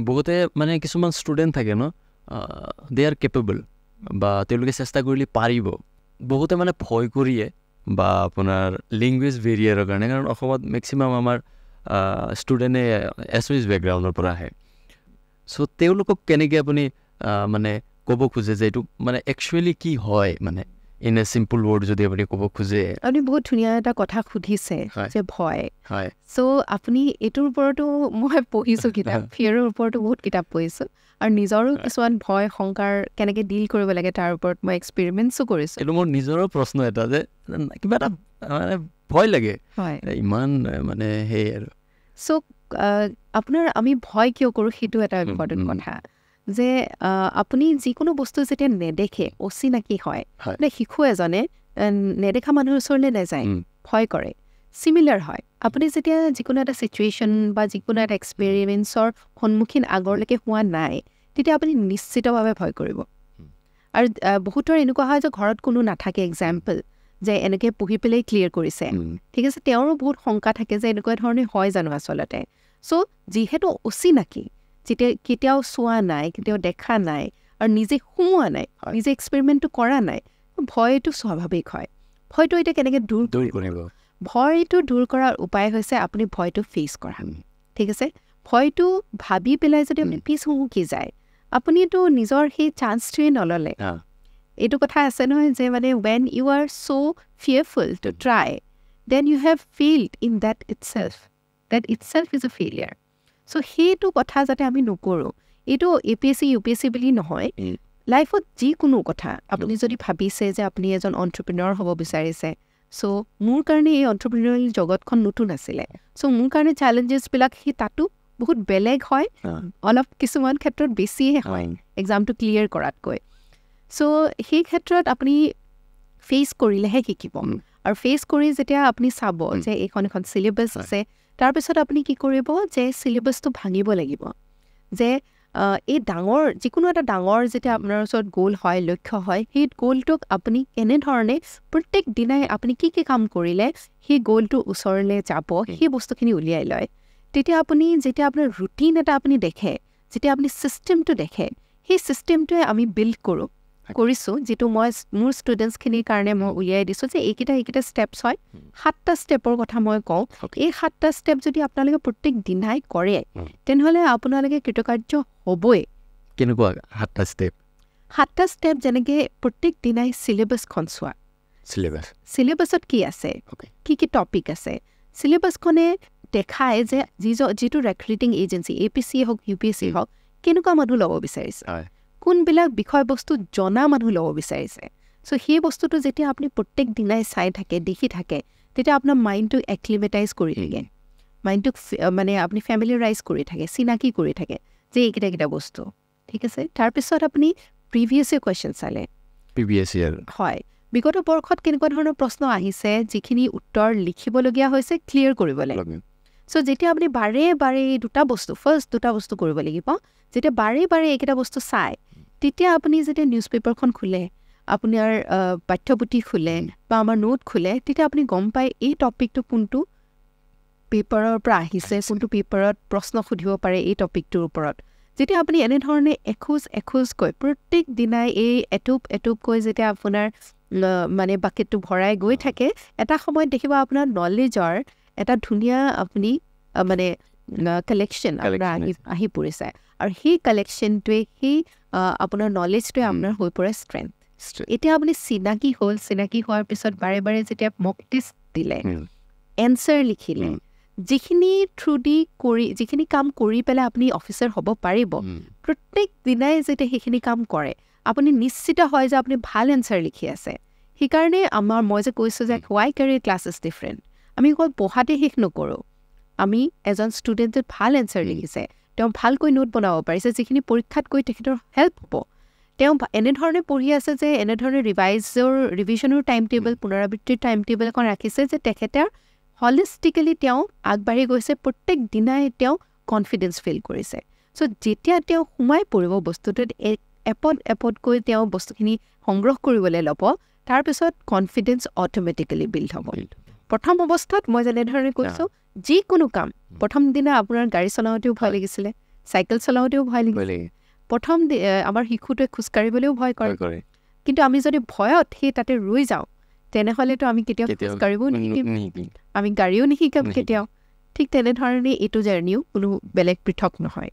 বহুতে মানে কিছুমান ষ্টুডেণ্ট থাকে ন, দে আৰ কেপেবল বা তেওঁলোকে চেষ্টা কৰিলে পাৰিব, বহুতে মানে ভয় কৰিয়ে বা আপোনাৰ লেংগুৱেজ বেৰিয়াৰৰ কাৰণে, কাৰণ অসমত মেক্সিমাম আমাৰ ষ্টুডেণ্টে এছমিছ বেকগ্ৰাউণ্ডৰ পৰা আহে। চ' তেওঁলোকক কেনেকৈ আপুনি মানে ক'ব খোজে যে এইটো মানে একচুৱেলি কি হয়, মানে ইন এ চিম্পল ৱৰ্ড যদি আপুনি ক'ব খোজে? আপুনি বহুত ধুনীয়া এটা কথা সুধিছে যে ভয়। চ' আপুনি এইটোৰ ওপৰতো মই পঢ়িছোঁ কিতাপ, ফিয়াৰৰ ওপৰতো বহুত কিতাপ পঢ়িছোঁ, আৰু নিজৰো কিছুমান ভয় শংকাৰ কেনেকৈ ডিল কৰিব লাগে তাৰ ওপৰত মই এক্সপেৰিমেণ্টছো কৰিছোঁ। এইটো মোৰ নিজৰো প্ৰশ্ন এটা যে কিবা এটা মানে ভয় লাগে ইমান মানে সেই আৰু। চ' আপোনাৰ আমি ভয় কিয় কৰোঁ সেইটো এটা ইম্পৰ্টেণ্ট কথা, যে আপুনি যিকোনো বস্তু যেতিয়া নেদেখে, অচিনাকি হয়, মানে শিশু এজনে নেদেখা মানুহৰ ওচৰলৈ নাযায়, ভয় কৰে। চিমিলাৰ হয়, আপুনি যেতিয়া যিকোনো এটা ছিটুৱেশ্যন বা যিকোনো এটা এক্সপেৰিমেণ্টছৰ সন্মুখীন আগৰলৈকে হোৱা নাই, তেতিয়া আপুনি নিশ্চিতভাৱে ভয় কৰিব। আৰু বহুতৰ এনেকুৱা হয় যে ঘৰত কোনো নাথাকে, এক্সাম্পল যে এনেকৈ পঢ়ি পেলাই ক্লিয়াৰ কৰিছে, ঠিক আছে, তেওঁৰো বহুত শংকা থাকে যে এনেকুৱা ধৰণে হয় জানো আচলতে। চ' যিহেতু অচিনাকি, যেতিয়া কেতিয়াও চোৱা নাই, কেতিয়াও দেখা নাই, আৰু নিজে সোমোৱা নাই, নিজে এক্সপেৰিমেণ্টটো কৰা নাই, ভয়টো স্বাভাৱিক হয়। ভয়টো এতিয়া কেনেকৈ দূৰ কৰিব? ভয়টো দূৰ কৰাৰ উপায় হৈছে আপুনি ভয়টো ফেচ কৰা, ঠিক আছে। ভয়টো ভাবি পেলাই যদি আপুনি পিছ হুমুকি যায়, আপুনিতো নিজৰ সেই চান্সটোৱে নল'লে। এইটো কথা আছে নহয় যে মানে when you are so fearful to try, then you have failed in that itself. That itself is a failure. So সেইটো কথা যাতে আমি নকৰোঁ। এইটো APSC UPSC বুলি নহয়, লাইফত যিকোনো কথা আপুনি যদি ভাবিছে যে আপুনি এজন এণ্টাৰপ্ৰেনিয়ৰ হ'ব বিচাৰিছে, চ' মোৰ কাৰণে এই এণ্টাৰপ্ৰেনিয়ৰ জগতখন নতুন আছিলে, চ' মোৰ কাৰণে চেলেঞ্জেছবিলাক সেই তাতো বহুত বেলেগ হয়, অলপ কিছুমান ক্ষেত্ৰত বেছিহে হয় এক্সামটো ক্লিয়াৰ কৰাতকৈ। চ' সেই ক্ষেত্ৰত আপুনি ফেচ কৰিলেহে শিকিব, আৰু ফেচ কৰি যেতিয়া আপুনি চাব যে এইখন এখন চিলেবাছ আছে, তাৰপিছত আপুনি কি কৰিব যে চিলেবাছটো ভাঙিব লাগিব, যে এই ডাঙৰ যিকোনো এটা ডাঙৰ যেতিয়া আপোনাৰ ওচৰত গ'ল হয়, লক্ষ্য হয়, সেই গ'লটোক আপুনি কেনেধৰণে প্ৰত্যেক দিনাই আপুনি কি কি কাম কৰিলে সেই গ'লটোৰ ওচৰলৈ যাব, সেই বস্তুখিনি উলিয়াই লয়। তেতিয়া আপুনি যেতিয়া আপোনাৰ ৰুটিন এটা আপুনি দেখে, যেতিয়া আপুনি ছিষ্টেমটো দেখে, সেই ছিষ্টেমটোৱে আমি বিল্ড কৰিছোঁ, যিটো মই মোৰ ষ্টুডেণ্টছখিনিৰ কাৰণে মই উলিয়াই দিছোঁ যে এইকেইটা ষ্টেপছ হয়, 7টা ষ্টেপৰ কথা মই কওঁ। এই 7টা ষ্টেপ যদি আপোনালোকে প্ৰত্যেক দিনাই কৰে, তেনেহ'লে আপোনালোকে কৃতকাৰ্য হ'বই। কেনেকুৱা 7টা ষ্টেপ? 7টা ষ্টেপ যেনেকৈ প্ৰত্যেক দিনাই চিলেবাছখন চোৱা, চিলেবাছত কি আছে, কি কি টপিক আছে। চিলেবাছখনে দেখায় যে যিটো ৰিক্ৰুটিং এজেঞ্চি APSC হওক UPSC হওক, কেনেকুৱা মানুহ ল'ব বিচাৰিছে, কোনবিলাক বিষয়বস্তু জনা মানুহ ল'ব বিচাৰিছে। চ' সেই বস্তুটো যেতিয়া আপুনি প্ৰত্যেক দিনাই চাই থাকে, দেখি থাকে, তেতিয়া আপোনাৰ মাইণ্ডটোক এক্লিমেটাইজ কৰি থাকে, মাইণ্ডটোক মানে আপুনি ফেমিলিয়াৰাইজ কৰি থাকে, চিনাকি কৰি থাকে যে এইকেইটা বস্তু, ঠিক আছে। তাৰপিছত আপুনি প্ৰিভিয়াছ ইয়েৰ কুৱেশ্যন চালে, হয়, বিগত বৰ্ষত কেনেকুৱা ধৰণৰ প্ৰশ্ন আহিছে, যিখিনি উত্তৰ লিখিবলগীয়া হৈছে, ক্লিয়াৰ কৰিব লাগে। চ' যেতিয়া আপুনি বাৰে ফাৰ্ষ্ট দুটা বস্তু কৰিব লাগিব, যেতিয়া বাৰে এইকেইটা বস্তু চায়, তেতিয়া আপুনি যেতিয়া নিউজ পেপাৰখন খোলে, আপোনাৰ পাঠ্যপুথি খোলে বা আমাৰ নোট খোলে, তেতিয়া আপুনি গম পায় এই টপিকটো কোনটো পেপাৰৰ পৰা আহিছে, কোনটো পেপাৰত প্ৰশ্ন সুধিব পাৰে এই টপিকটোৰ ওপৰত। যেতিয়া আপুনি এনেধৰণে এখোজকৈ প্ৰত্যেক দিনাই এই এটুপকৈ যেতিয়া আপোনাৰ মানে বাকেটটো ভৰাই গৈ থাকে, এটা সময়ত দেখিব আপোনাৰ নলেজৰ এটা ধুনীয়া আপুনি মানে কালেকশ্যন আপোনাৰ আহি পৰিছে, আৰু সেই কালেকশ্যনটোৱে সেই আপোনাৰ নলেজটোৱে আপোনাৰ হৈ পৰে ষ্ট্ৰেংথ। এতিয়া আপুনি চিনাকি হোৱাৰ পিছত বাৰে যেতিয়া মক টেষ্ট দিলে, এনচাৰ লিখিলে, যিখিনি কাম কৰি পেলাই আপুনি অফিচাৰ হ'ব পাৰিব, প্ৰত্যেক দিনাই যেতিয়া সেইখিনি কাম কৰে, আপুনি নিশ্চিত হয় যে আপুনি ভাল এনচাৰ লিখি আছে। সেইকাৰণে মই যে কৈছোঁ যে হোৱাই কেৰিয়াৰ ক্লাছ ইজ ডিফাৰেণ্ট, আমি অকল পঢ়াতে শেষ নকৰোঁ। আমি এজন ষ্টুডেণ্টে ভাল এনচাৰ লিখিছে, তেওঁ ভালকৈ নোট বনাব পাৰিছে, যিখিনি পৰীক্ষাত গৈ তেখেতৰ হেল্প হ'ব। তেওঁ এনেধৰণে পঢ়ি আছে যে এনেধৰণে ৰিভিজনৰ টাইম টেবল, পুনৰাবৃত্তিৰ টাইম টেবল এখন ৰাখিছে যে তেখেতৰ হলিষ্টিকেলি তেওঁ আগবাঢ়ি গৈছে, প্ৰত্যেক দিনাই তেওঁ কনফিডেঞ্চ ফিল কৰিছে। চ' যেতিয়া তেওঁ সোমাই পৰিব বস্তুটোত, এপদকৈ তেওঁ বস্তুখিনি সংগ্ৰহ কৰিবলৈ ল'ব, তাৰপিছত কনফিডেঞ্চ অট'মেটিকেলি বিল্ড হ'ব। প্ৰথম অৱস্থাত মই যেনেধৰণে কৈছোঁ, যিকোনো কাম প্ৰথম দিনা আপোনাৰ গাড়ী চলাওঁতেও ভয় লাগিছিলে, চাইকেল চলাওঁতেও ভয় লাগে প্ৰথম আমাৰ শিশুটোৱে খোজকাঢ়িবলৈও ভয় কৰে কিন্তু আমি যদি ভয়ত সেই তাতে ৰৈ যাওঁ তেনেহ'লেতো আমি কেতিয়াও খোজকাঢ়িবও নিশিকিম আমি গাড়ীও নিশিকাম কেতিয়াও ঠিক তেনেধৰণে এইটো জাৰ্ণিও কোনো বেলেগ পৃথক নহয়